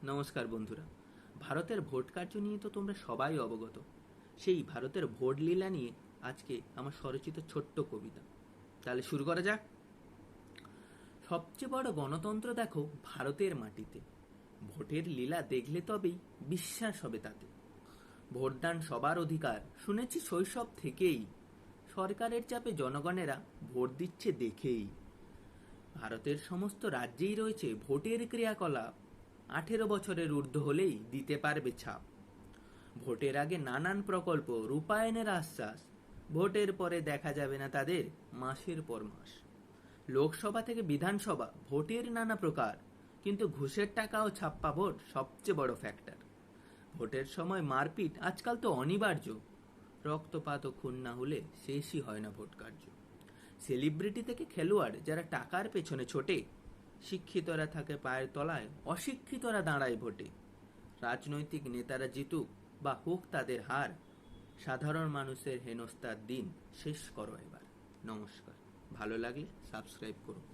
নমস্কার বন্ধুরা। ভারতের ভোট কার্য নিয়ে তো তোমরা সবাই অবগত। সেই ভারতের ভোট লীলা নিয়ে আজকে আমার স্বরচিত ছোট্ট কবিতা। তাহলে শুরু করা যাক। সবচেয়ে বড় গণতন্ত্র দেখো ভারতের মাটিতে, ভোটের লীলা দেখলে তবেই বিশ্বাস হবে তাতে। ভোটদান সবার অধিকার শুনেছি শৈশব থেকেই, সরকারের চাপে জনগণেরা ভোট দিচ্ছে দেখেই। ভারতের সমস্ত রাজ্যেই রয়েছে ভোটের ক্রিয়াকলাপ, 18 বছরের ঊর্ধ্ব হলেই দিতে পারবে ছাপ। ভোটের আগে নানান প্রকল্প রূপায়ণের আশ্বাস, ভোটের পরে দেখা যাবে না তাদের মাসের পর মাস। লোকসভা থেকে বিধানসভা ভোটের নানা প্রকার, কিন্তু ঘুষের টাকা ও ছাপ্পা ভোট সবচেয়ে বড় ফ্যাক্টর। ভোটের সময় মারপিট আজকাল তো অনিবার্য, রক্তপাত ও খুন না হলে শেষই হয় না ভোট কার্য। সেলিব্রিটি থেকে খেলোয়াড় যারা টাকার পেছনে ছোটে, শিক্ষিতরা থাকে পায়ের তলায়, অশিক্ষিতরা দাঁড়ায় ভোটে। রাজনৈতিক নেতারা জিতুক বা হোক তাদের হার, সাধারণ মানুষের হেনস্থার দিন শেষ করো এবার। নমস্কার। ভালো লাগলে সাবস্ক্রাইব করুন।